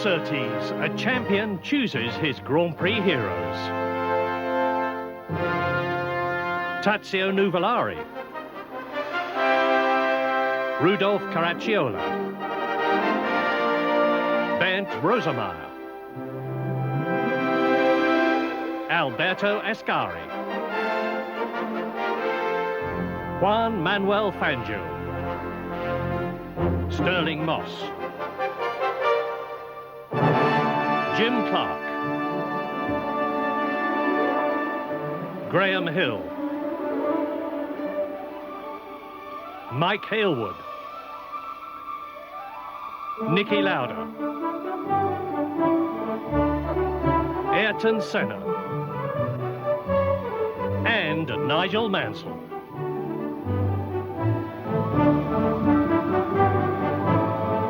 Surtees, a champion chooses his Grand Prix heroes. Tazio Nuvolari, Rudolf Caracciola, Bernd Rosemeyer, Alberto Ascari, Juan Manuel Fangio, Sterling Moss, Jim Clark, Graham Hill, Mike Hailwood, Niki Lauda, Ayrton Senna, and Nigel Mansell.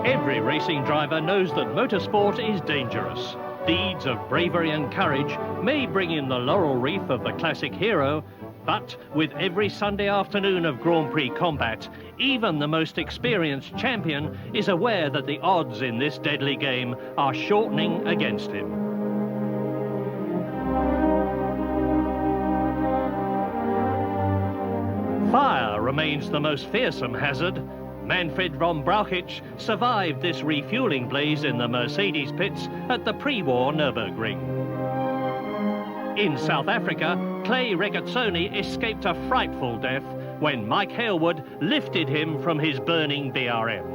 Every racing driver knows that motorsport is dangerous. Deeds of bravery and courage may bring in the laurel wreath of the classic hero, but with every Sunday afternoon of Grand Prix combat, even the most experienced champion is aware that the odds in this deadly game are shortening against him. Fire remains the most fearsome hazard. Manfred von Brauchitsch survived this refueling blaze in the Mercedes pits at the pre-war Nürburgring. In South Africa, Clay Regazzoni escaped a frightful death when Mike Hailwood lifted him from his burning BRM.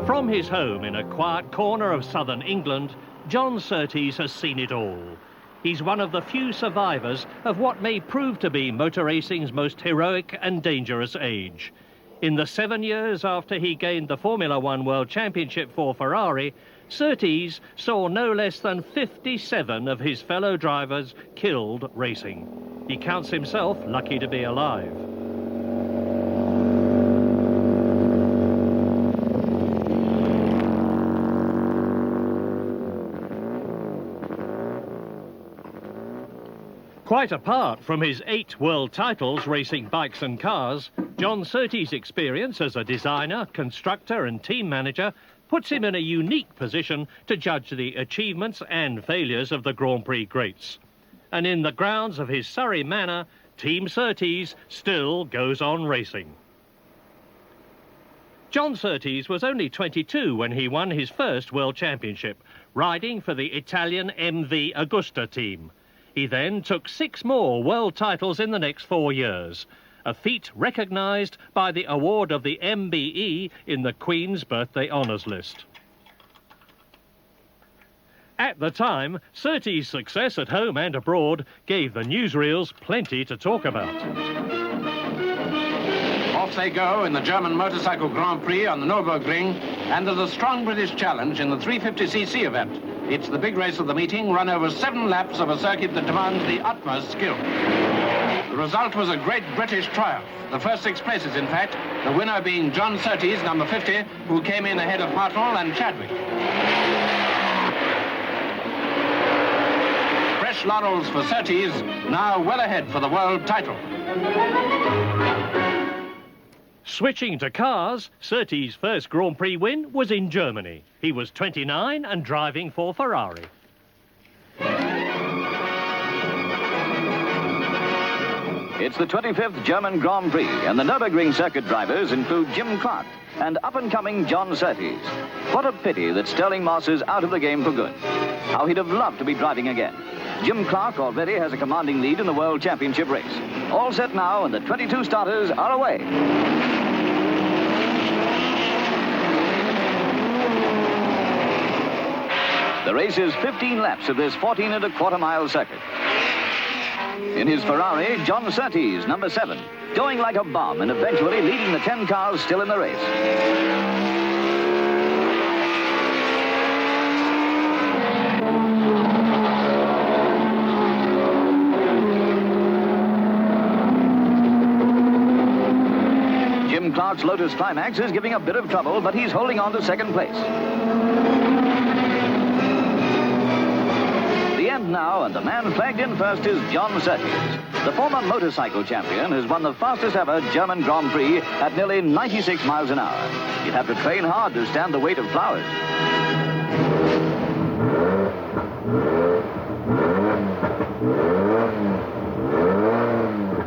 From his home in a quiet corner of southern England, John Surtees has seen it all. He's one of the few survivors of what may prove to be motor racing's most heroic and dangerous age. In the 7 years after he gained the Formula One World Championship for Ferrari, Surtees saw no less than 57 of his fellow drivers killed racing. He counts himself lucky to be alive. Quite apart from his 8 world titles racing bikes and cars, John Surtees' experience as a designer, constructor and team manager puts him in a unique position to judge the achievements and failures of the Grand Prix greats. And in the grounds of his Surrey manor, Team Surtees still goes on racing. John Surtees was only 22 when he won his first world championship, riding for the Italian MV Agusta team. He then took 6 more world titles in the next 4 years, a feat recognised by the award of the MBE in the Queen's Birthday Honours List. At the time, Surtees' success at home and abroad gave the newsreels plenty to talk about. Off they go in the German Motorcycle Grand Prix on the Nürburgring, and there's a strong British challenge in the 350cc event. It's the big race of the meeting, run over 7 laps of a circuit that demands the utmost skill. The result was a great British triumph. The first 6 places, in fact, the winner being John Surtees, number 50, who came in ahead of Hartnell and Chadwick. Fresh laurels for Surtees, now well ahead for the world title. Switching to cars, Surtees' first Grand Prix win was in Germany. He was 29 and driving for Ferrari. It's the 25th German Grand Prix, and the Nürburgring circuit drivers include Jim Clark and up-and-coming John Surtees. What a pity that Sterling Moss is out of the game for good. How he'd have loved to be driving again. Jim Clark already has a commanding lead in the World Championship race. All set now, and the 22 starters are away. The race is 15 laps of this 14.25-mile circuit. In his Ferrari, John Surtees, number 7, going like a bomb and eventually leading the 10 cars still in the race. Jim Clark's Lotus Climax is giving a bit of trouble, but he's holding on to second place. The end now. now, and the man flagged in first is John Surtees. The former motorcycle champion has won the fastest ever German Grand Prix at nearly 96 miles an hour. You'd have to train hard to stand the weight of flowers.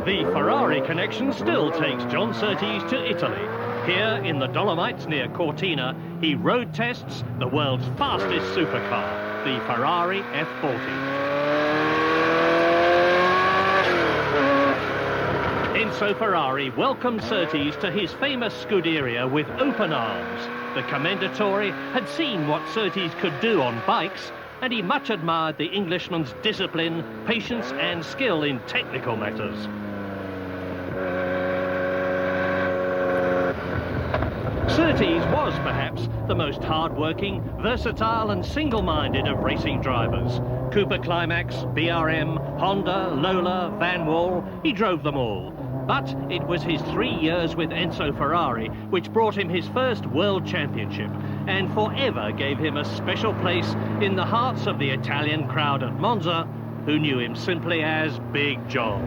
The Ferrari connection still takes John Surtees to Italy. Here in the Dolomites near Cortina, he road tests the world's fastest supercar, the Ferrari F40. Enzo Ferrari welcomed Surtees to his famous Scuderia with open arms. The Commendatore had seen what Surtees could do on bikes, and he much admired the Englishman's discipline, patience and skill in technical matters. Surtees was perhaps the most hard-working, versatile and single-minded of racing drivers. Cooper Climax, BRM, Honda, Lola, Van Wall, he drove them all. But it was his 3 years with Enzo Ferrari which brought him his first world championship and forever gave him a special place in the hearts of the Italian crowd at Monza, who knew him simply as Big John.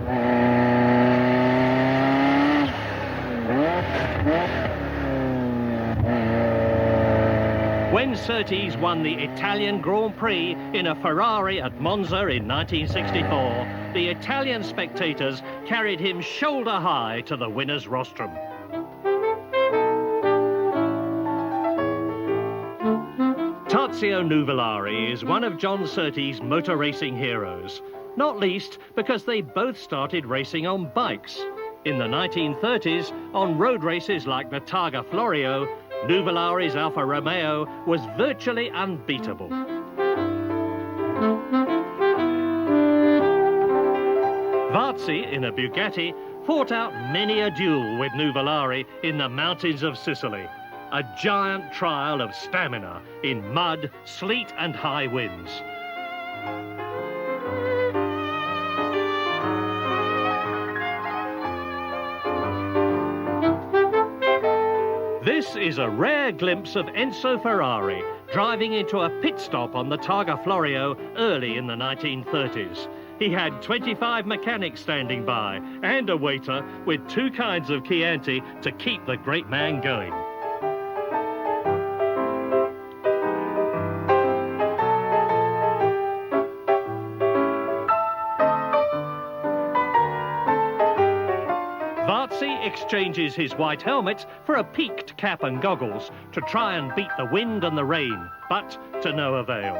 When Surtees won the Italian Grand Prix in a Ferrari at Monza in 1964, the Italian spectators carried him shoulder high to the winner's rostrum. Tazio Nuvolari is one of John Surtees' motor racing heroes, not least because they both started racing on bikes. In the 1930s, on road races like the Targa Florio, Nuvolari's Alfa Romeo was virtually unbeatable. Varzi, in a Bugatti, fought out many a duel with Nuvolari in the mountains of Sicily. A giant trial of stamina in mud, sleet and high winds. This is a rare glimpse of Enzo Ferrari driving into a pit stop on the Targa Florio early in the 1930s. He had 25 mechanics standing by and a waiter with 2 kinds of Chianti to keep the great man going. Varzi exchanges his white helmet for a peaked cap and goggles to try and beat the wind and the rain, but to no avail.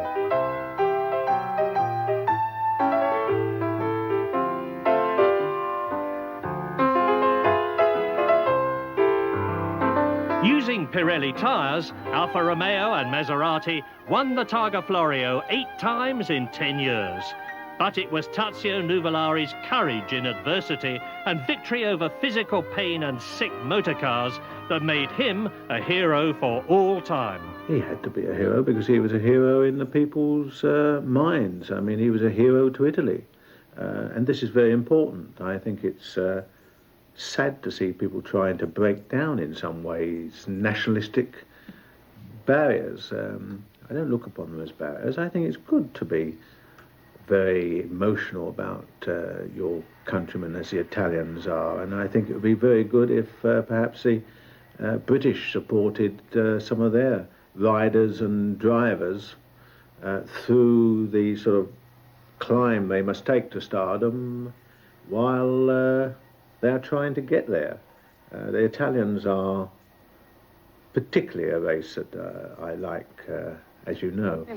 Using Pirelli tyres, Alfa Romeo and Maserati won the Targa Florio 8 times in 10 years. But it was Tazio Nuvolari's courage in adversity and victory over physical pain and sick motorcars that made him a hero for all time. He had to be a hero because he was a hero in the people's minds. I mean, he was a hero to Italy. And this is very important. I think it's sad to see people trying to break down in some ways nationalistic barriers. I don't look upon them as barriers. I think it's good to be very emotional about your countrymen as the Italians are, and I think it would be very good if perhaps the British supported some of their riders and drivers through the sort of climb they must take to stardom while they're trying to get there. The Italians are particularly a race that I like, as you know.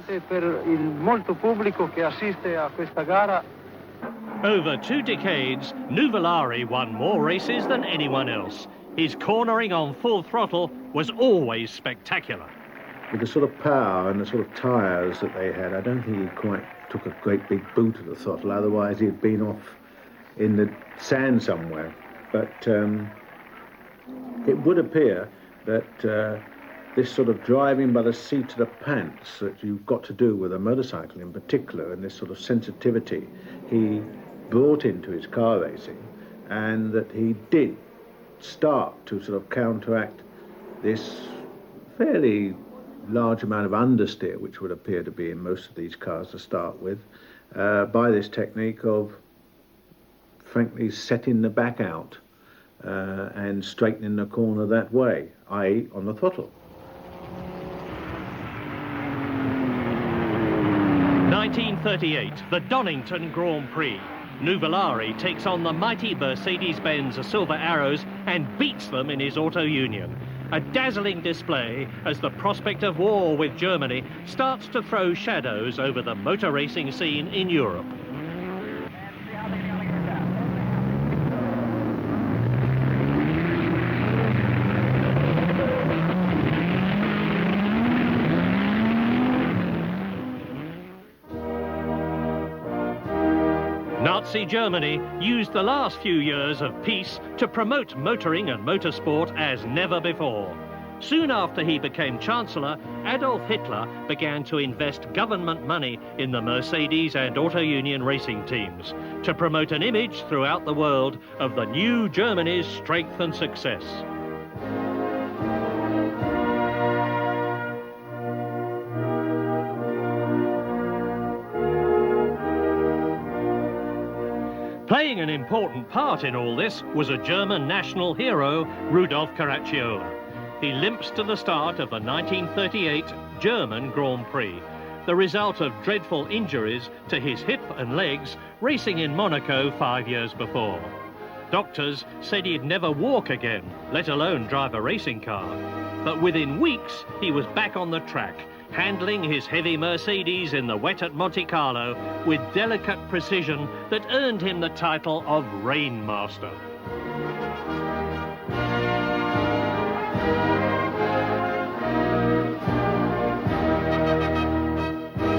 Over 2 decades, Nuvolari won more races than anyone else. His cornering on full throttle was always spectacular. With the sort of power and the sort of tyres that they had, I don't think he quite took a great big boot of the throttle, otherwise he'd been off in the sand somewhere. But it would appear that this sort of driving by the seat of the pants that you've got to do with a motorcycle in particular, and this sort of sensitivity he brought into his car racing, and that he did start to sort of counteract this fairly large amount of understeer which would appear to be in most of these cars to start with, by this technique of, frankly, setting the back out and straightening the corner that way, i.e. on the throttle. 1938, the Donington Grand Prix. Nuvolari takes on the mighty Mercedes-Benz Silver Arrows and beats them in his Auto Union. A dazzling display as the prospect of war with Germany starts to throw shadows over the motor racing scene in Europe. Nazi Germany used the last few years of peace to promote motoring and motorsport as never before. Soon after he became Chancellor, Adolf Hitler began to invest government money in the Mercedes and Auto Union racing teams to promote an image throughout the world of the new Germany's strength and success. Playing an important part in all this was a German national hero, Rudolf Caracciola. He limps to the start of the 1938 German Grand Prix, the result of dreadful injuries to his hip and legs racing in Monaco 5 years before. Doctors said he'd never walk again, let alone drive a racing car. But within weeks, he was back on the track, handling his heavy Mercedes in the wet at Monte Carlo with delicate precision that earned him the title of Rainmaster.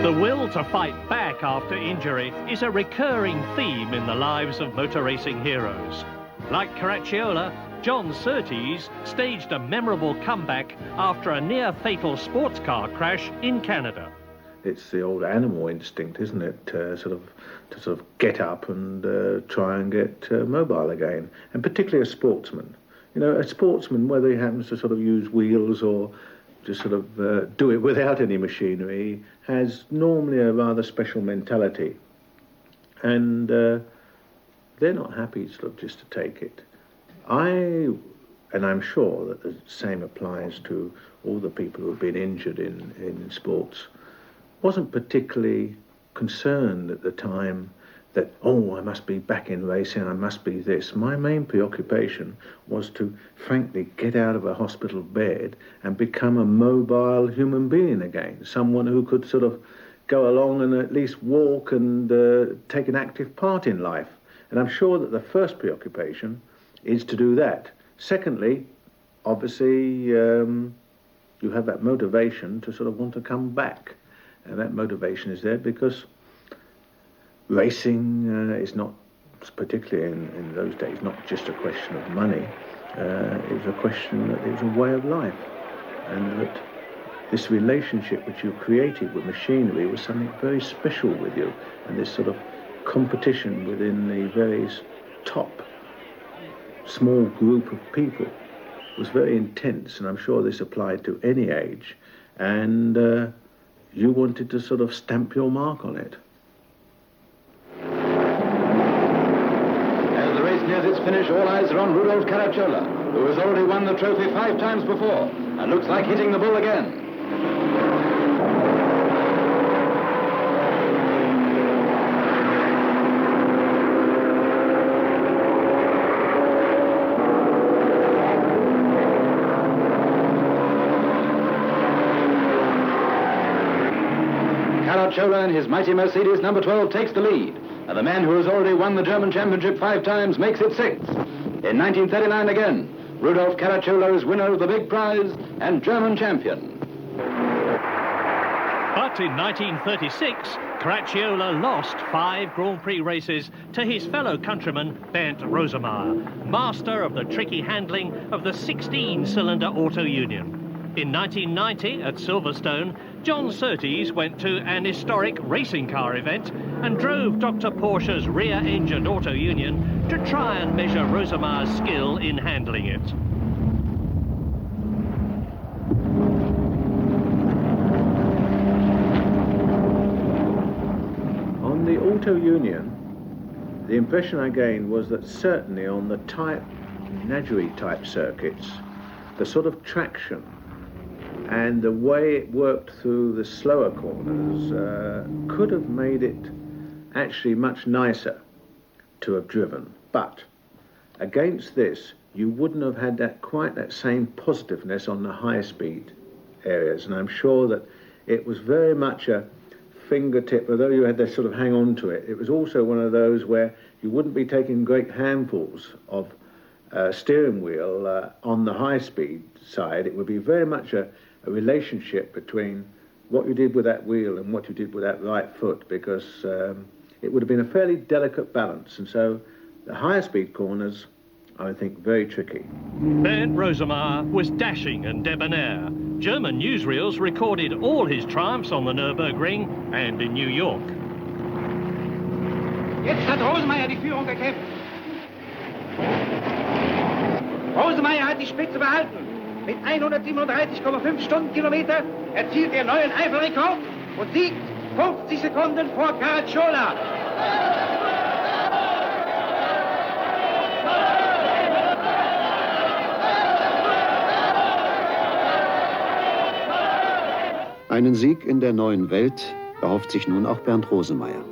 The will to fight back after injury is a recurring theme in the lives of motor racing heroes. Like Caracciola, John Surtees staged a memorable comeback after a near-fatal sports car crash in Canada. It's the old animal instinct, isn't it, to sort of get up and try and get mobile again, and particularly a sportsman. You know, a sportsman, whether he happens to sort of use wheels or just sort of do it without any machinery, has normally a rather special mentality, and they're not happy sort of just to take it. And I'm sure that the same applies to all the people who have been injured in sports, wasn't particularly concerned at the time that, oh, I must be back in racing, I must be this. My main preoccupation was to, frankly, get out of a hospital bed and become a mobile human being again, someone who could sort of go along and at least walk and take an active part in life. And I'm sure that the first preoccupation is to do that. Secondly, obviously, you have that motivation to sort of want to come back. And that motivation is there because racing is not, particularly in those days, not just a question of money. It was a question that it was a way of life. And that this relationship which you created with machinery was something very special with you. And this sort of competition within the very top small group of people was very intense, and I'm sure this applied to any age, and you wanted to sort of stamp your mark on it. As the race nears its finish, all eyes are on Rudolf Caracciola, who has already won the trophy 5 times before and looks like hitting the bull again. Caracciola and his mighty Mercedes number 12 takes the lead, and the man who has already won the German championship 5 times makes it 6th. In 1939 again, Rudolf Caracciola is winner of the big prize and German champion. But in 1936, Caracciola lost 5 Grand Prix races to his fellow countryman Bernd Rosemeyer, master of the tricky handling of the 16-cylinder Auto Union. In 1990 at Silverstone, John Surtees went to an historic racing car event and drove Dr. Porsche's rear-engined Auto Union to try and measure Rosemeyer's skill in handling it. On the Auto Union, the impression I gained was that certainly on the Nadgery type circuits, the sort of traction and the way it worked through the slower corners could have made it actually much nicer to have driven. But against this, you wouldn't have had quite that same positiveness on the high speed areas. And I'm sure that it was very much a fingertip, although you had to sort of hang on to it. It was also one of those where you wouldn't be taking great handfuls of steering wheel on the high speed side. It would be very much a relationship between what you did with that wheel and what you did with that right foot, because it would have been a fairly delicate balance. And so the higher speed corners, I think, very tricky. Bernd Rosemeyer was dashing and debonair. German newsreels recorded all his triumphs on the Nürburgring and in New York. Jetzt hat Rosemeyer die Führung gekämpft. Rosemeyer hat die Spitze behalten. Mit 137,5 Stundenkilometer erzielt er neuen Eifelrekord und siegt 50 Sekunden vor Caracciola. Einen Sieg in der neuen Welt erhofft sich nun auch Bernd Rosemeyer.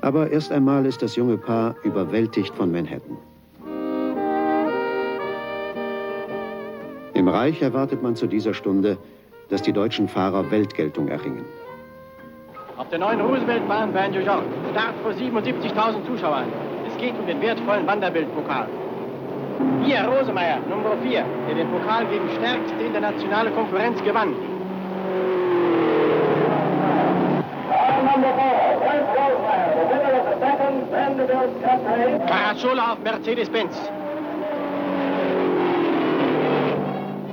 Aber erst einmal ist das junge Paar überwältigt von Manhattan. Im Reich erwartet man zu dieser Stunde, dass die deutschen Fahrer Weltgeltung erringen. Auf der neuen Rooseveltbahn bei New York. Start vor 77.000 Zuschauern. Es geht um den wertvollen Wanderbild-Pokal. Hier Rosemeyer, Nummer 4, der den Pokal gegen stärkste internationale Konkurrenz gewann. Caracciola auf Mercedes-Benz.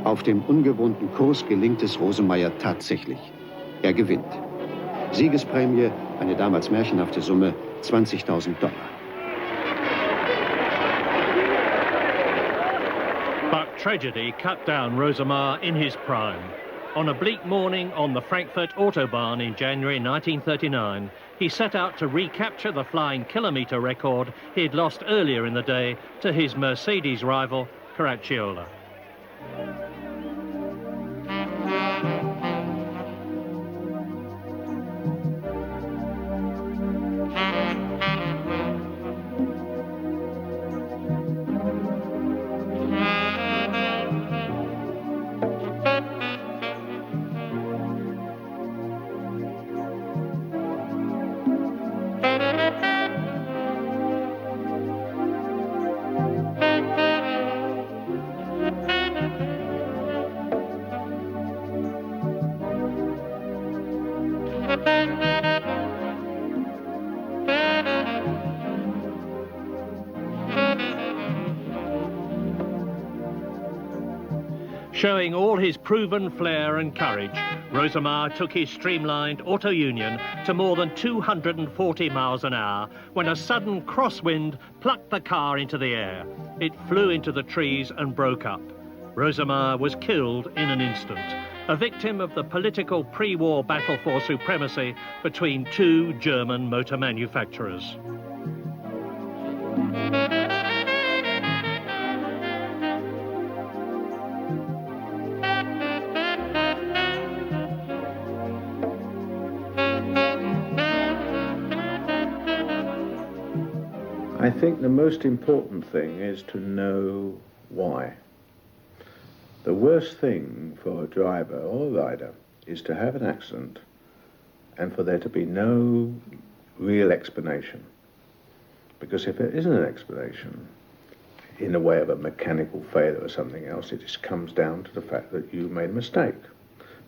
Auf dem ungewohnten Kurs gelingt es Rosemeyer tatsächlich. Er gewinnt. Siegesprämie, eine damals märchenhafte Summe, $20.000. But tragedy cut down Rosemeyer in his prime. On a bleak morning on the Frankfurt Autobahn in January 1939, he set out to recapture the flying kilometre record he had lost earlier in the day to his Mercedes rival, Caracciola. Showing all his proven flair and courage, Rosemeyer took his streamlined Auto Union to more than 240 miles an hour when a sudden crosswind plucked the car into the air. It flew into the trees and broke up. Rosemeyer was killed in an instant, a victim of the political pre-war battle for supremacy between two German motor manufacturers. I think the most important thing is to know why. The worst thing for a driver or a rider is to have an accident and for there to be no real explanation. Because if there isn't an explanation, in the way of a mechanical failure or something else, it just comes down to the fact that you made a mistake.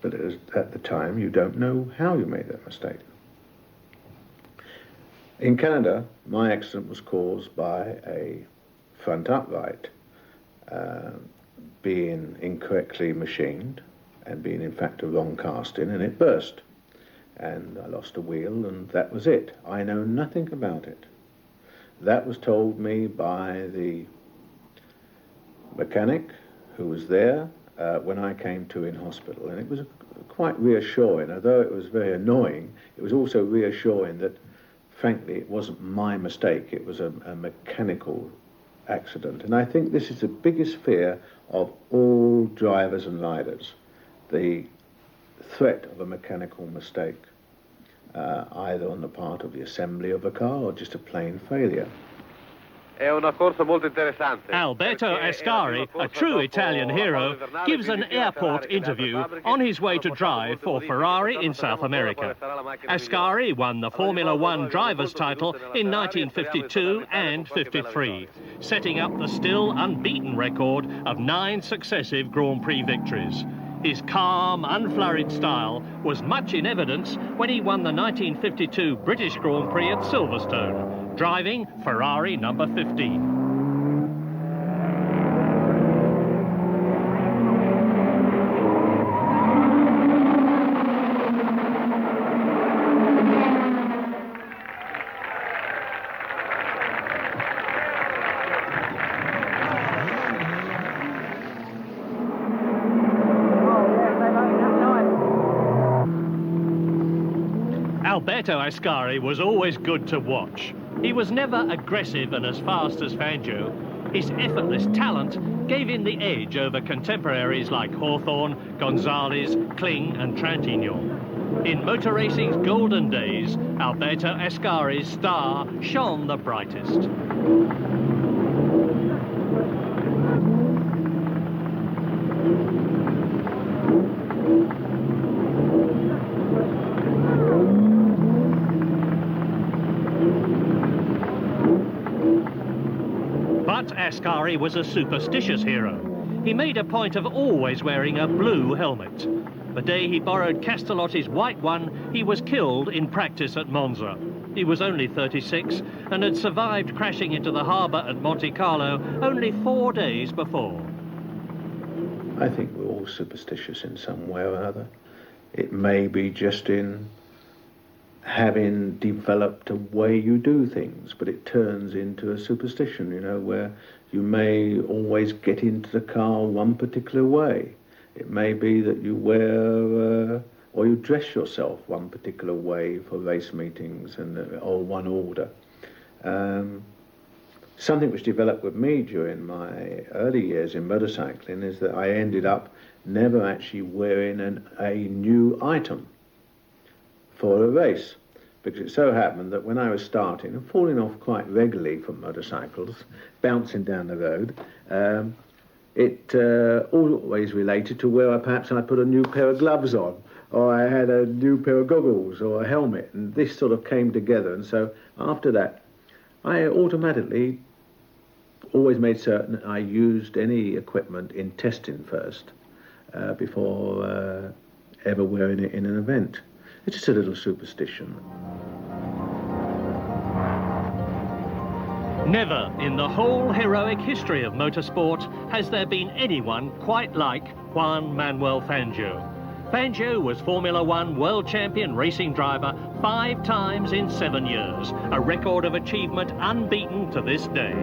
But at the time, you don't know how you made that mistake. In Canada, my accident was caused by a front upright being incorrectly machined and being in fact a wrong casting, and it burst. And I lost a wheel, and that was it. I know nothing about it. That was told me by the mechanic who was there when I came to in hospital, and it was quite reassuring. Although it was very annoying, it was also reassuring that frankly, it wasn't my mistake. It was a mechanical accident. And I think this is the biggest fear of all drivers and riders, the threat of a mechanical mistake, either on the part of the assembly of a car or just a plain failure. Alberto Ascari, a true Italian hero, gives an airport interview on his way to drive for Ferrari in South America. Ascari won the Formula One driver's title in 1952 and 53, setting up the still unbeaten record of 9 successive Grand Prix victories. His calm, unflurried style was much in evidence when he won the 1952 British Grand Prix at Silverstone, driving Ferrari number 15. Alberto Ascari was always good to watch. He was never aggressive and as fast as Fangio. His effortless talent gave him the edge over contemporaries like Hawthorne, Gonzalez, Kling and Trintignant. In motor racing's golden days, Alberto Ascari's star shone the brightest. But Ascari was a superstitious hero. He made a point of always wearing a blue helmet. The day he borrowed Castellotti's white one, he was killed in practice at Monza. He was only 36 and had survived crashing into the harbour at Monte Carlo only 4 days before. I think we're all superstitious in some way or another. It may be just in having developed a way you do things, but it turns into a superstition, you know, where you may always get into the car one particular way. It may be that you wear or you dress yourself one particular way for race meetings or one order. Something which developed with me during my early years in motorcycling is that I ended up never actually wearing a new item for a race, because it so happened that when I was starting and falling off quite regularly from motorcycles, bouncing down the road, it always related to where perhaps I put a new pair of gloves on, or I had a new pair of goggles or a helmet, and this sort of came together. And so after that, I automatically always made certain I used any equipment in testing first before ever wearing it in an event. It's just a little superstition. Never in the whole heroic history of motorsport has there been anyone quite like Juan Manuel Fangio. Fangio was Formula One world champion racing driver 5 times in 7 years, a record of achievement unbeaten to this day.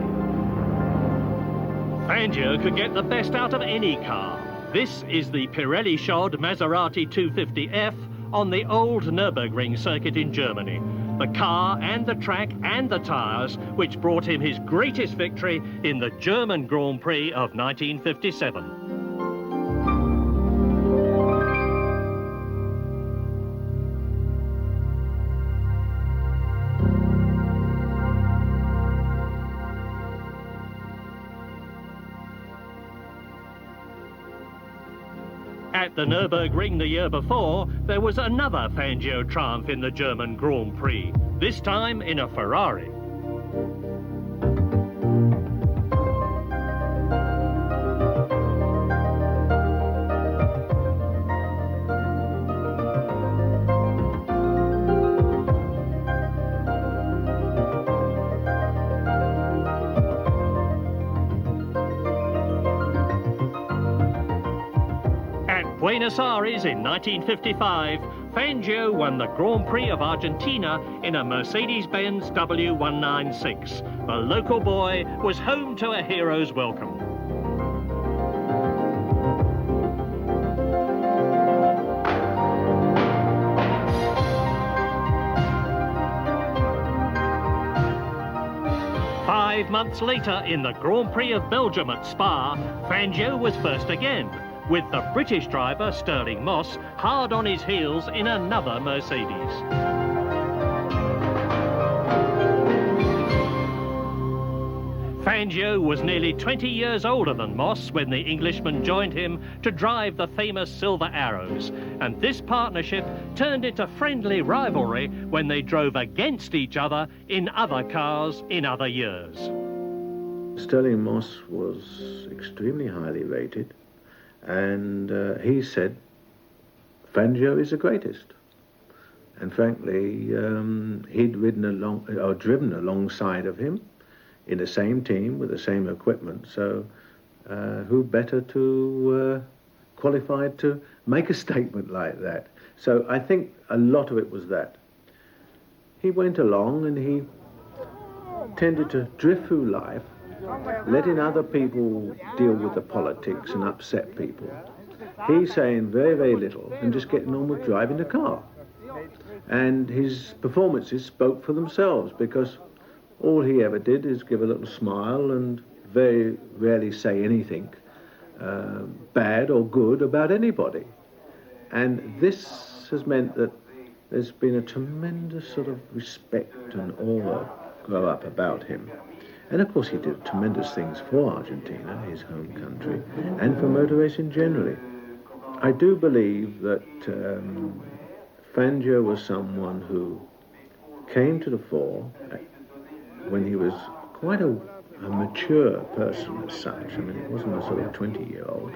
Fangio could get the best out of any car. This is the Pirelli-shod Maserati 250F on the old Nürburgring circuit in Germany. The car and the track and the tyres which brought him his greatest victory in the German Grand Prix of 1957. At the Nürburgring the year before, there was another Fangio triumph in the German Grand Prix, this time in a Ferrari. Buenos Aires in 1955, Fangio won the Grand Prix of Argentina in a Mercedes-Benz W196. The local boy was home to a hero's welcome. 5 months later, in the Grand Prix of Belgium at Spa, Fangio was first again, with the British driver, Sterling Moss, hard on his heels in another Mercedes. Fangio was nearly 20 years older than Moss when the Englishman joined him to drive the famous Silver Arrows, and this partnership turned into friendly rivalry when they drove against each other in other cars in other years. Sterling Moss was extremely highly rated, and he said Fangio is the greatest. And frankly, he'd driven alongside of him in the same team with the same equipment, so who better to qualified to make a statement like that? So I think a lot of it was that. He went along and he tended to drift through life, letting other people deal with the politics and upset people. He's saying very, very little and just getting on with driving the car. And his performances spoke for themselves, because all he ever did is give a little smile and very rarely say anything bad or good about anybody. And this has meant that there's been a tremendous sort of respect and awe grow up about him. And of course he did tremendous things for Argentina, his home country, and for motor racing generally. I do believe that Fangio was someone who came to the fore when he was quite a mature person as such. I mean, it wasn't a sort of 20-year-old.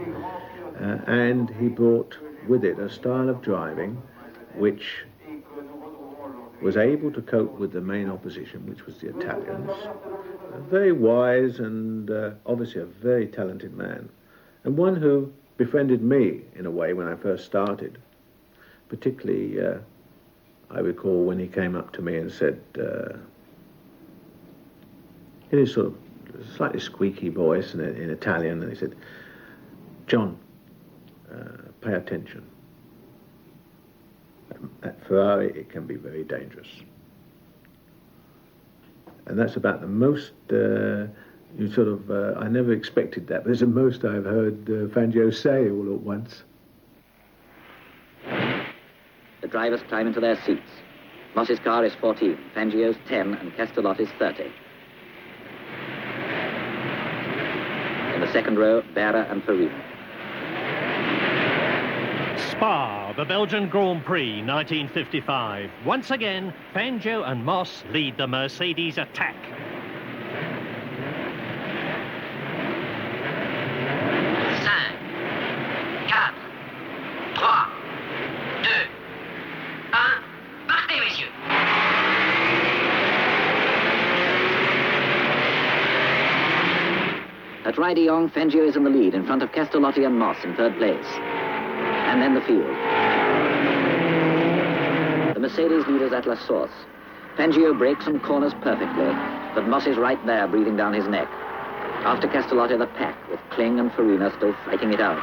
And he brought with it a style of driving which was able to cope with the main opposition, which was the Italians. Very wise and obviously a very talented man. And one who befriended me, in a way, when I first started. Particularly, I recall when he came up to me and said, in his sort of slightly squeaky voice in Italian, and he said, "John, pay attention. At Ferrari, it can be very dangerous." And that's about the most, I never expected that, but it's the most I've heard Fangio say all at once. The drivers climb into their seats. Moss's car is 14, Fangio's 10, and Castellotti's 30. In the second row, Berra and Farina. Spa, the Belgian Grand Prix, 1955. Once again, Fangio and Moss lead the Mercedes attack. At Ridey-Young, Fangio is in the lead in front of Castellotti and Moss in third place. And then the field. The Mercedes leaders at La Source. Fangio brakes and corners perfectly, but Moss is right there breathing down his neck. After Castellotti, the pack, with Kling and Farina still fighting it out.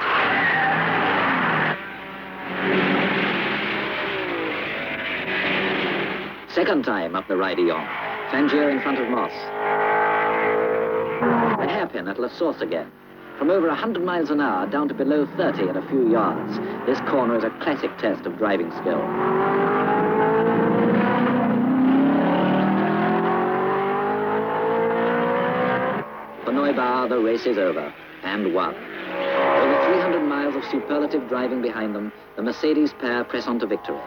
Second time up the Ridey-Young. Fangio in front of Moss. A hairpin at La Source again. From over 100 miles an hour down to below 30 in a few yards. This corner is a classic test of driving skill. For Neubauer, the race is over, and won. Over 300 miles of superlative driving behind them, the Mercedes pair press on to victory.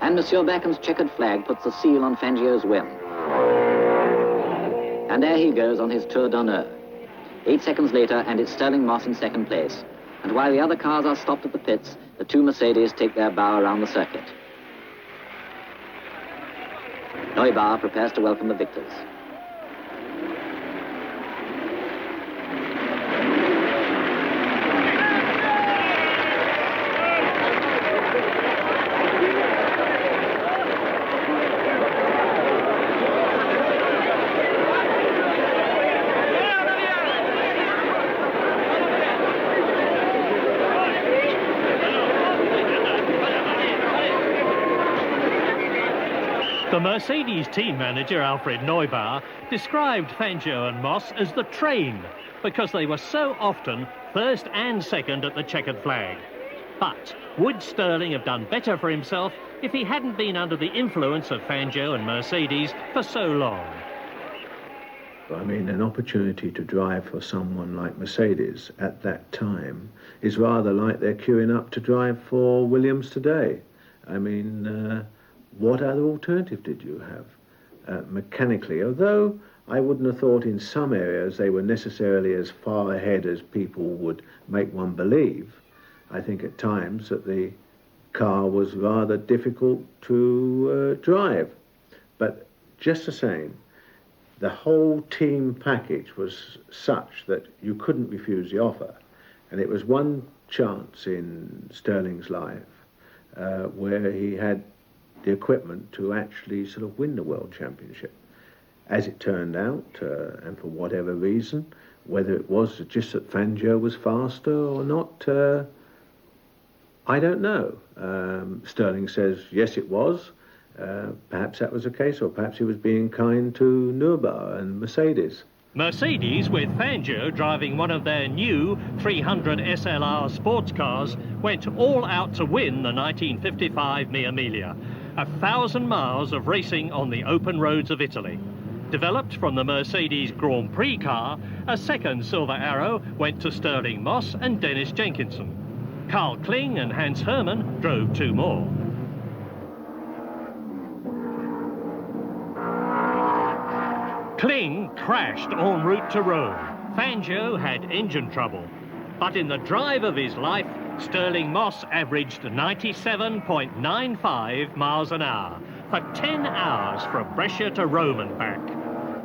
And Monsieur Beckham's checkered flag puts the seal on Fangio's win. And there he goes on his tour d'honneur. 8 seconds later, and it's Sterling Moss in second place. And while the other cars are stopped at the pits, the two Mercedes take their bow around the circuit. Neubauer prepares to welcome the victors. Mercedes team manager, Alfred Neubauer, described Fangio and Moss as the train because they were so often first and second at the checkered flag. But would Stirling have done better for himself if he hadn't been under the influence of Fangio and Mercedes for so long? I mean, an opportunity to drive for someone like Mercedes at that time is rather like they're queuing up to drive for Williams today. I mean, what other alternative did you have mechanically? Although I wouldn't have thought in some areas they were necessarily as far ahead as people would make one believe. I think at times that the car was rather difficult to drive. But just the same, the whole team package was such that you couldn't refuse the offer. And it was one chance in Stirling's life where he had the equipment to actually sort of win the World Championship. As it turned out, and for whatever reason, whether it was just that Fangio was faster or not, I don't know. Stirling says, yes, it was. Perhaps that was the case, or perhaps he was being kind to Neubauer and Mercedes. Mercedes, with Fangio driving one of their new 300 SLR sports cars, went all out to win the 1955 Mille Miglia, 1,000 miles of racing on the open roads of Italy. Developed from the Mercedes Grand Prix car, a second Silver Arrow went to Stirling Moss and Dennis Jenkinson. Carl Kling and Hans Hermann drove two more. Kling crashed en route to Rome. Fangio had engine trouble. But in the drive of his life, Stirling Moss averaged 97.95 miles an hour for 10 hours from Brescia to Rome and back.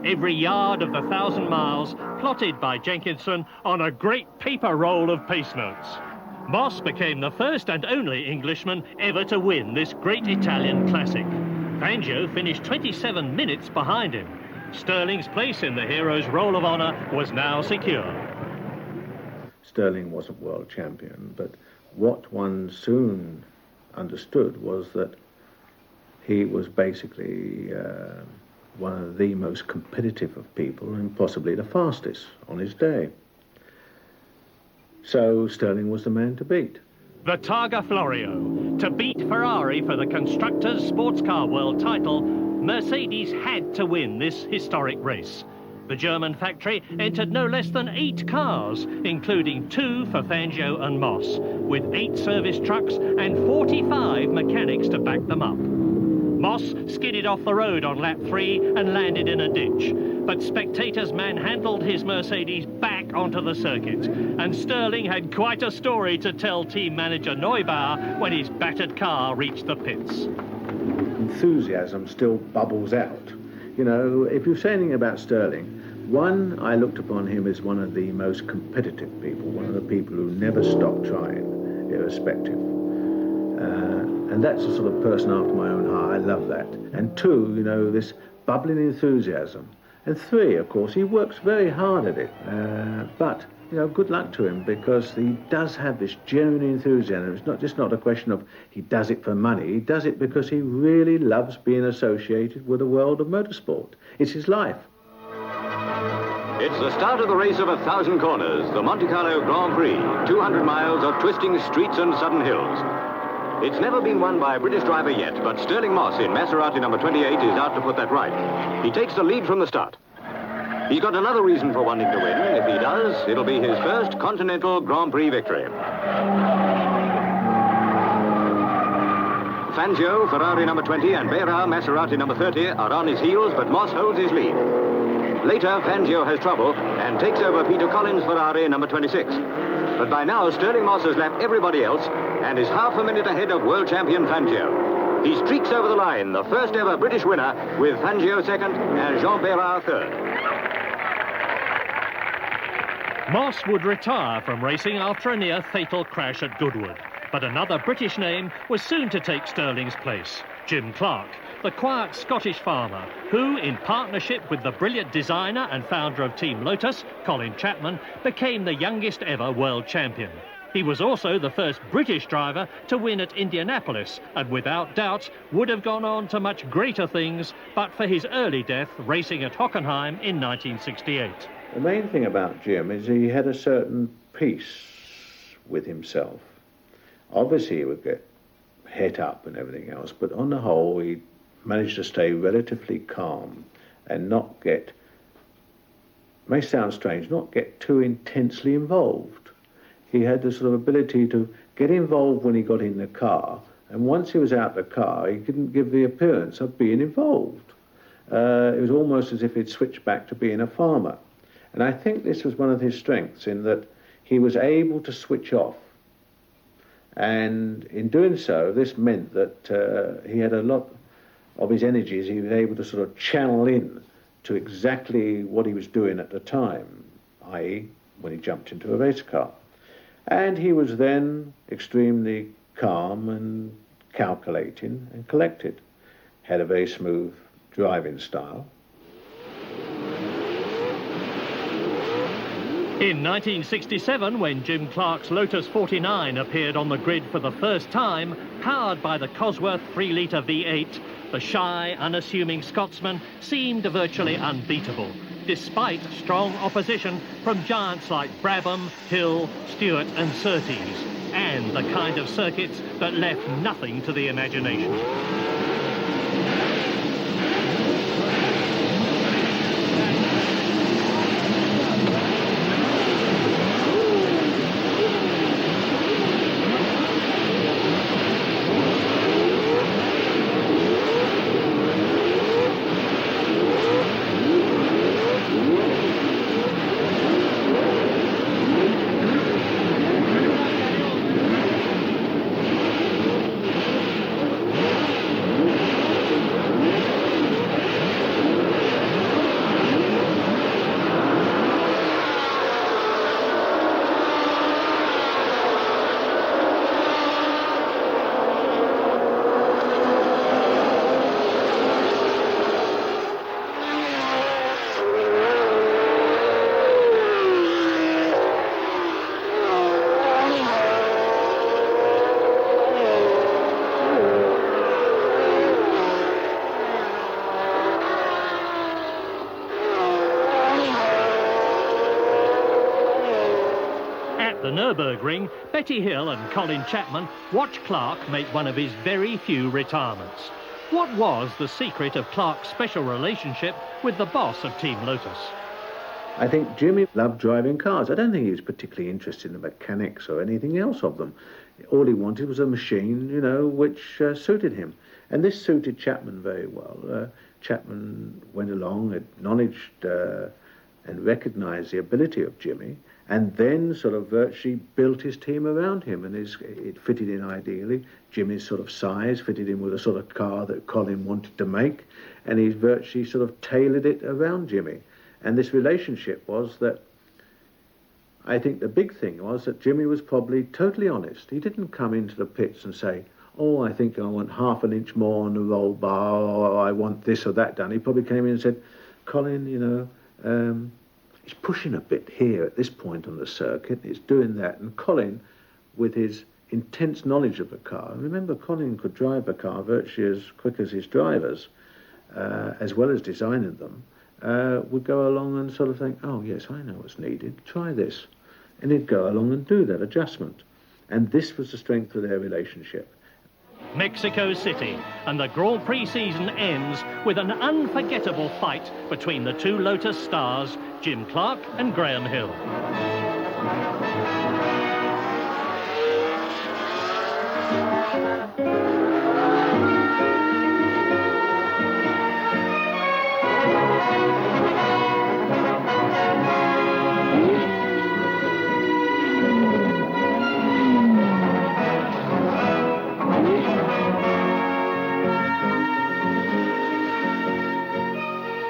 Every yard of the 1,000 miles plotted by Jenkinson on a great paper roll of pace notes. Moss became the first and only Englishman ever to win this great Italian classic. Fangio finished 27 minutes behind him. Stirling's place in the hero's Roll of Honour was now secure. Stirling wasn't world champion, but what one soon understood was that he was basically one of the most competitive of people and possibly the fastest on his day. So Stirling was the man to beat. The Targa Florio. To beat Ferrari for the Constructors' Sports Car World title, Mercedes had to win this historic race. The German factory entered no less than 8 cars, including 2 for Fangio and Moss, with 8 service trucks and 45 mechanics to back them up. Moss skidded off the road on lap 3 and landed in a ditch, but spectators manhandled his Mercedes back onto the circuit, and Stirling had quite a story to tell team manager Neubauer when his battered car reached the pits. Enthusiasm still bubbles out. You know, if you say anything about Stirling, one, I looked upon him as one of the most competitive people, one of the people who never stopped trying, irrespective. And that's the sort of person after my own heart. I love that. And 2, you know, this bubbling enthusiasm. And 3, of course, he works very hard at it. But, you know, good luck to him, because he does have this genuine enthusiasm. It's not a question of he does it for money. He does it because he really loves being associated with the world of motorsport. It's his life. It's the start of the race of 1,000 corners, the Monte Carlo Grand Prix, 200 miles of twisting streets and sudden hills. It's never been won by a British driver yet, but Stirling Moss in Maserati number 28 is out to put that right. He takes the lead from the start. He's got another reason for wanting to win. If he does, it'll be his first Continental Grand Prix victory. Fangio, Ferrari number 20, and Berra, Maserati number 30, are on his heels, but Moss holds his lead. Later, Fangio has trouble and takes over Peter Collins' Ferrari number 26. But by now, Stirling Moss has lapped everybody else and is half a minute ahead of world champion Fangio. He streaks over the line, the first ever British winner, with Fangio second and Jean Berra third. Moss would retire from racing after a near fatal crash at Goodwood. But another British name was soon to take Stirling's place, Jim Clark, the quiet Scottish farmer who, in partnership with the brilliant designer and founder of Team Lotus, Colin Chapman, became the youngest ever world champion. He was also the first British driver to win at Indianapolis, and without doubt would have gone on to much greater things but for his early death racing at Hockenheim in 1968. The main thing about Jim is he had a certain peace with himself. Obviously he would get het up and everything else, but on the whole he managed to stay relatively calm and not get, may sound strange, not get too intensely involved. He had the sort of ability to get involved when he got in the car, and once he was out the car, he didn't give the appearance of being involved. It was almost as if he'd switched back to being a farmer. And I think this was one of his strengths, in that he was able to switch off. And in doing so, this meant that he had a lot of his energies he was able to sort of channel in to exactly what he was doing at the time, i.e. when he jumped into a race car. And he was then extremely calm and calculating and collected. Had a very smooth driving style. In 1967, when Jim Clark's Lotus 49 appeared on the grid for the first time, powered by the Cosworth 3-litre V8, the shy, unassuming Scotsman seemed virtually unbeatable, despite strong opposition from giants like Brabham, Hill, Stewart and Surtees, and the kind of circuits that left nothing to the imagination. The Nürburgring, Betty Hill and Colin Chapman watched Clark make one of his very few retirements. What was the secret of Clark's special relationship with the boss of Team Lotus? I think Jimmy loved driving cars. I don't think he was particularly interested in the mechanics or anything else of them. All he wanted was a machine, you know, which suited him. And this suited Chapman very well. Chapman went along, acknowledged and recognised the ability of Jimmy, and then sort of virtually built his team around him, and it fitted in ideally. Jimmy's sort of size fitted in with the sort of car that Colin wanted to make, and he virtually sort of tailored it around Jimmy. And this relationship was that, I think the big thing was that Jimmy was probably totally honest. He didn't come into the pits and say, oh, I think I want half an inch more on the roll bar, or I want this or that done. He probably came in and said, Colin, you know, he's pushing a bit here at this point on the circuit, he's doing that. And Colin, with his intense knowledge of the car, remember Colin could drive a car virtually as quick as his drivers, as well as designing them, would go along and sort of think, oh yes, I know what's needed, try this. And he'd go along and do that adjustment. And this was the strength of their relationship. Mexico City, and the Grand Prix season ends with an unforgettable fight between the two Lotus stars, Jim Clark and Graham Hill.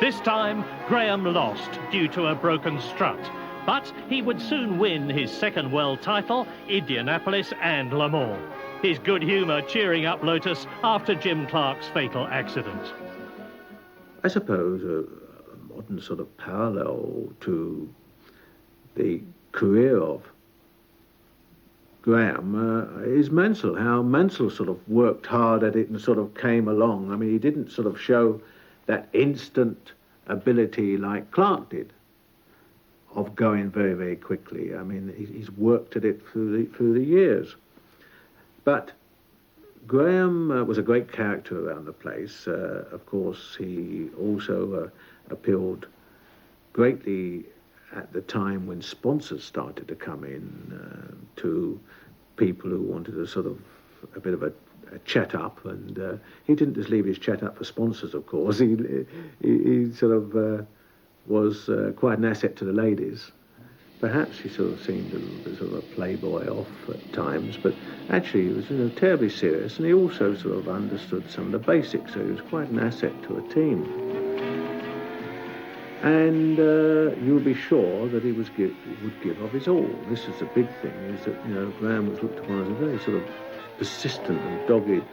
This time, Graham lost due to a broken strut, but he would soon win his second world title, Indianapolis and Le Mans. His good humour cheering up Lotus after Jim Clark's fatal accident. I suppose a modern sort of parallel to the career of Graham is Mansell, how Mansell sort of worked hard at it and sort of came along. I mean, he didn't sort of show that instant ability like Clark did of going very, very quickly. I mean, he's worked at it through the years. But Graham was a great character around the place. Of course, he also appealed greatly at the time when sponsors started to come in to people who wanted a bit of a chat up, and he didn't just leave his chat up for sponsors, of course. He sort of was quite an asset to the ladies. Perhaps he sort of seemed a little bit sort of a playboy off at times, but actually he was terribly serious, and he also sort of understood some of the basics, so he was quite an asset to a team. And you'll be sure that he would give of his all. This is the big thing, is that, Graham was looked upon as a very sort of persistent and dogged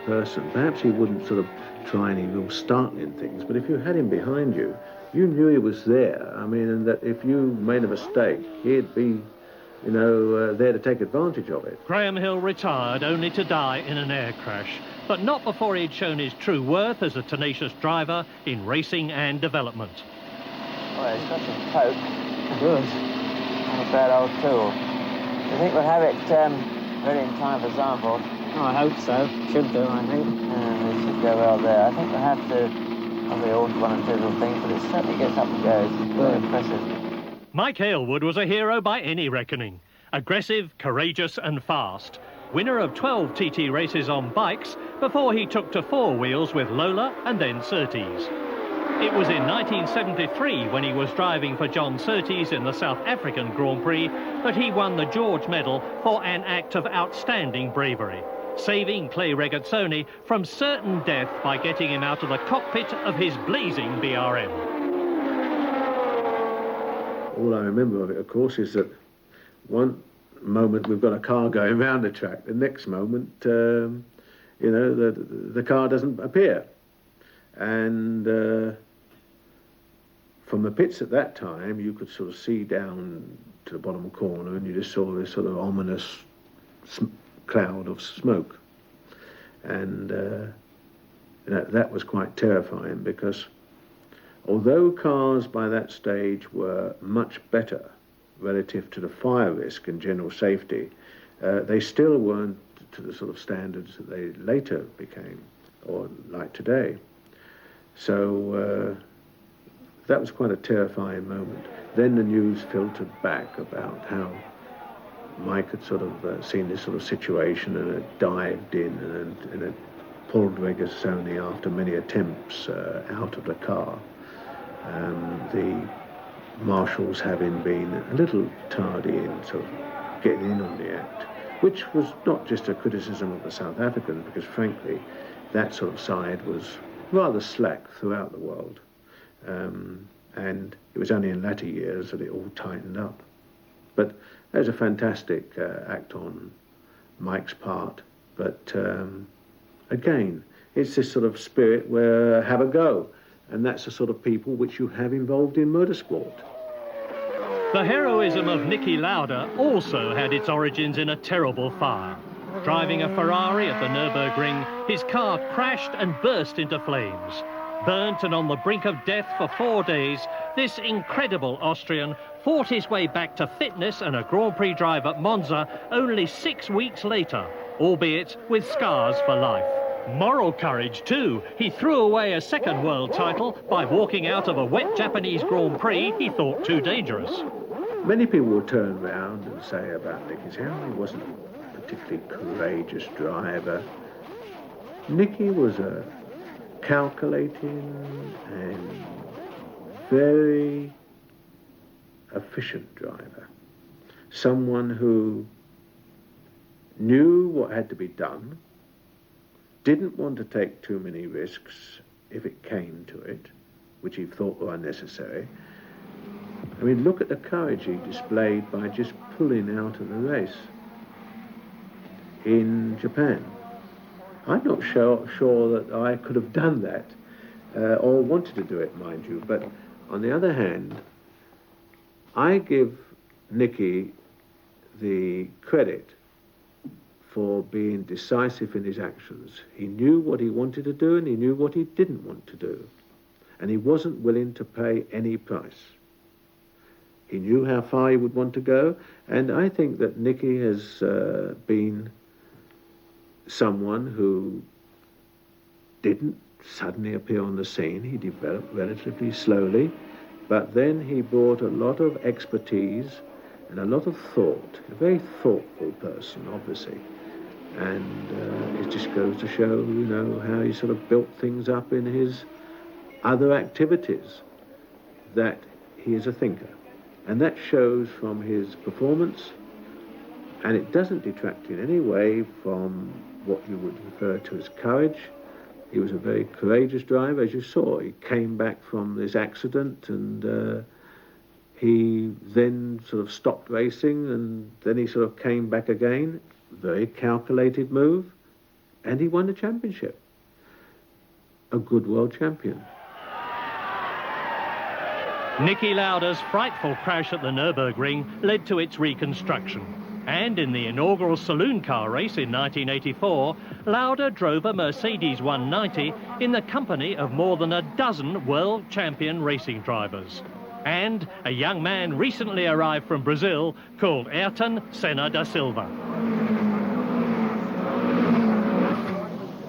person. Perhaps he wouldn't sort of try any real startling things, but if you had him behind you, you knew he was there. I mean, and that if you made a mistake, he'd be, there to take advantage of it. Graham Hill retired only to die in an air crash, but not before he'd shown his true worth as a tenacious driver in racing and development. Well, it's got some poke. Good. And a bad old tool. Do you think we'll have it ready in time for sample? Oh, I hope so. Should do, I think. It should go well there. I think we'll have to probably alter one or two little things, but it certainly gets up and goes. It's very impressive. Mike Aylward was a hero by any reckoning. Aggressive, courageous and fast. Winner of 12 TT races on bikes before he took to four wheels with Lola and then Surtees. It was in 1973, when he was driving for John Surtees in the South African Grand Prix, that he won the George Medal for an act of outstanding bravery, saving Clay Regazzoni from certain death by getting him out of the cockpit of his blazing BRM. All I remember of it, of course, is that one moment we've got a car going round the track, the next moment, the car doesn't appear. And from the pits at that time, you could sort of see down to the bottom corner, and you just saw this sort of ominous cloud of smoke. And that was quite terrifying, because although cars by that stage were much better relative to the fire risk and general safety, they still weren't to the sort of standards that they later became, or like today. So that was quite a terrifying moment. Then the news filtered back about how Mike had sort of seen this sort of situation and had dived in and had pulled Regazzoni after many attempts out of the car. The marshals having been a little tardy in sort of getting in on the act, which was not just a criticism of the South African, because frankly that sort of side was rather slack throughout the world. And it was only in latter years that it all tightened up. But that was a fantastic act on Mike's part. But again, it's this sort of spirit where have a go. And that's the sort of people which you have involved in motorsport. The heroism of Niki Lauda also had its origins in a terrible fire. Driving a Ferrari at the Nürburgring, his car crashed and burst into flames. Burnt and on the brink of death for 4 days, this incredible Austrian fought his way back to fitness and a Grand Prix drive at Monza only 6 weeks later, albeit with scars for life. Moral courage too. He threw away a second world title by walking out of a wet Japanese Grand Prix he thought too dangerous. Many people will turn round and say about Niki, he wasn't a particularly courageous driver. Niki was a calculating and very efficient driver. Someone who knew what had to be done, didn't want to take too many risks if it came to it, which he thought were unnecessary. I mean, look at the courage he displayed by just pulling out of the race in Japan. I'm not sure that I could have done that, or wanted to do it, mind you. But on the other hand, I give Niki the credit for being decisive in his actions. He knew what he wanted to do and he knew what he didn't want to do. And he wasn't willing to pay any price. He knew how far he would want to go, and I think that Nicky has been someone who didn't suddenly appear on the scene. He developed relatively slowly, but then he brought a lot of expertise and a lot of thought. A very thoughtful person, obviously. And it just goes to show, you know, how he sort of built things up in his other activities, that he is a thinker. And that shows from his performance, and it doesn't detract in any way from what you would refer to as courage. He was a very courageous driver, as you saw. He came back from this accident and he then sort of stopped racing and then he sort of came back again. Very calculated move, and he won the championship. A good world champion. Nicky Lauda's frightful crash at the Nürburgring led to its reconstruction. And in the inaugural saloon car race in 1984, Lauda drove a Mercedes 190 in the company of more than a dozen world champion racing drivers. And a young man recently arrived from Brazil called Ayrton Senna da Silva.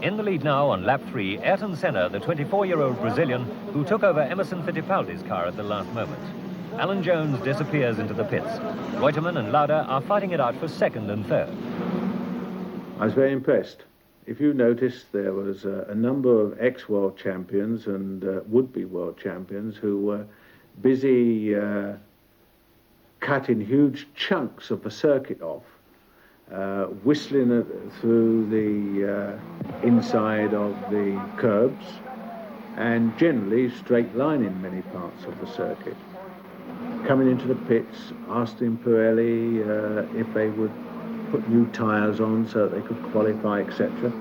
In the lead now on lap 3, Ayrton Senna, the 24-year-old Brazilian who took over Emerson Fittipaldi's car at the last moment. Alan Jones disappears into the pits. Reutemann and Lauda are fighting it out for second and third. I was very impressed. If you noticed, there was a number of ex-world champions and would-be world champions who were busy cutting huge chunks of the circuit off, whistling through the inside of the curbs, and generally straight lining many parts of the circuit. Coming into the pits, asking Pirelli if they would put new tyres on so that they could qualify, etc.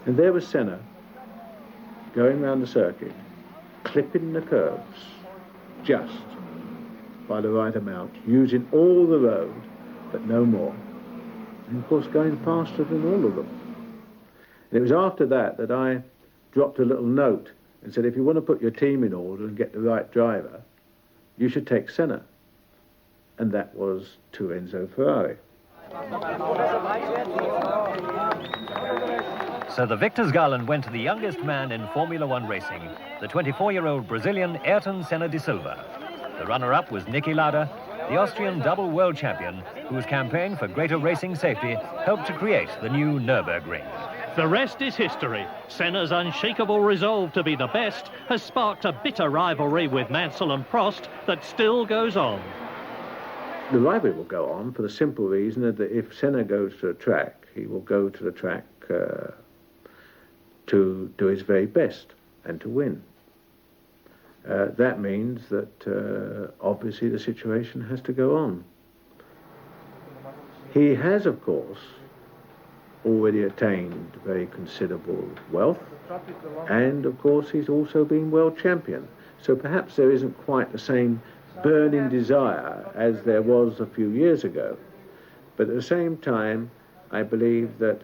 And there was Senna going round the circuit, clipping the curbs just by the right amount, using all the road, but no more. And of course going faster than all of them. And it was after that that I dropped a little note and said, if you want to put your team in order and get the right driver, you should take Senna. And that was to Enzo Ferrari. So the victor's garland went to the youngest man in Formula One racing, the 24-year-old Brazilian Ayrton Senna da Silva. The runner-up was Nicky Lauda, the Austrian double world champion, whose campaign for greater racing safety helped to create the new Nürburgring. The rest is history. Senna's unshakable resolve to be the best has sparked a bitter rivalry with Mansell and Prost that still goes on. The rivalry will go on for the simple reason that if Senna goes to a track, he will go to the track to do his very best and to win. That means that obviously the situation has to go on. He has, of course, already attained very considerable wealth, and of course he's also been world champion. So perhaps there isn't quite the same burning desire as there was a few years ago. But at the same time, I believe that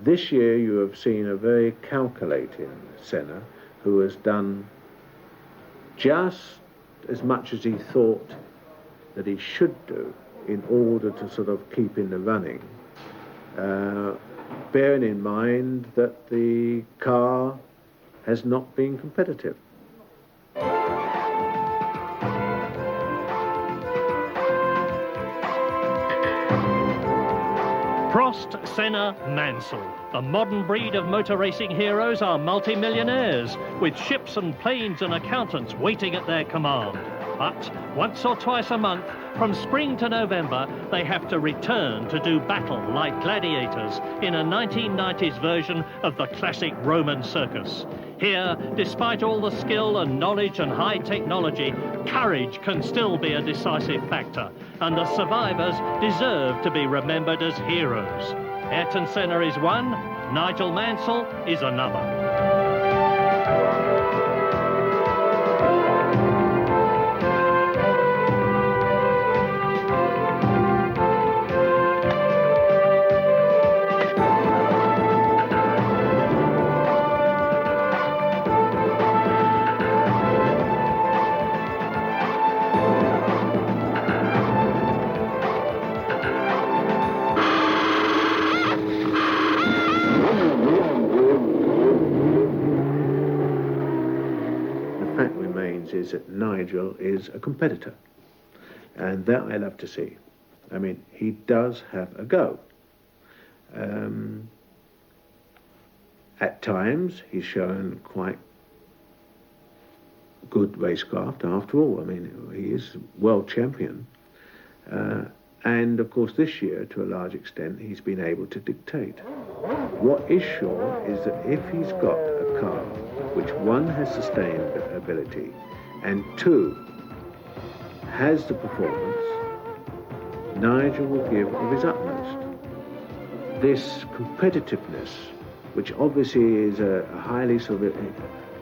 this year you have seen a very calculating Senna who has done just as much as he thought that he should do in order to sort of keep in the running, bearing in mind that the car has not been competitive. Prost, Senna, Mansell. The modern breed of motor racing heroes are multi-millionaires, with ships and planes and accountants waiting at their command. But once or twice a month, from spring to November, they have to return to do battle like gladiators in a 1990s version of the classic Roman circus. Here, despite all the skill and knowledge and high technology, courage can still be a decisive factor, and the survivors deserve to be remembered as heroes. Ayrton Senna is one, Nigel Mansell is another. fact remains is that Nigel is a competitor. And that I love to see. I mean, he does have a go. At times, he's shown quite good racecraft, after all. I mean, he is world champion. And, of course, this year, to a large extent, he's been able to dictate. What is sure is that if he's got a car which, one, has sustained ability, and two, has the performance, Nigel will give of his utmost. This competitiveness, which obviously is a highly sort of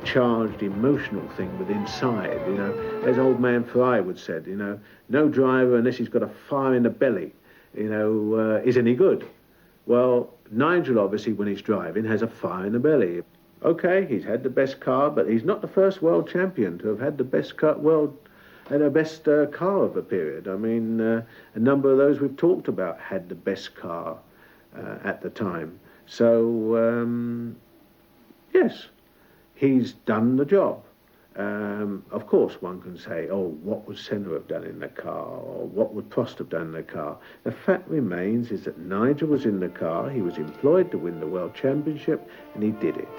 charged emotional thing with inside, you know, as old man Fry would said, you know, no driver unless he's got a fire in the belly, you know, is any good. Well, Nigel obviously when he's driving has a fire in the belly. Okay, he's had the best car, but he's not the first world champion to have had the best car, car of a period. I mean, a number of those we've talked about had the best car at the time. So, yes, he's done the job. Of course, one can say, oh, what would Senna have done in the car, or what would Prost have done in the car? The fact remains is that Nigel was in the car, he was employed to win the World Championship, and he did it.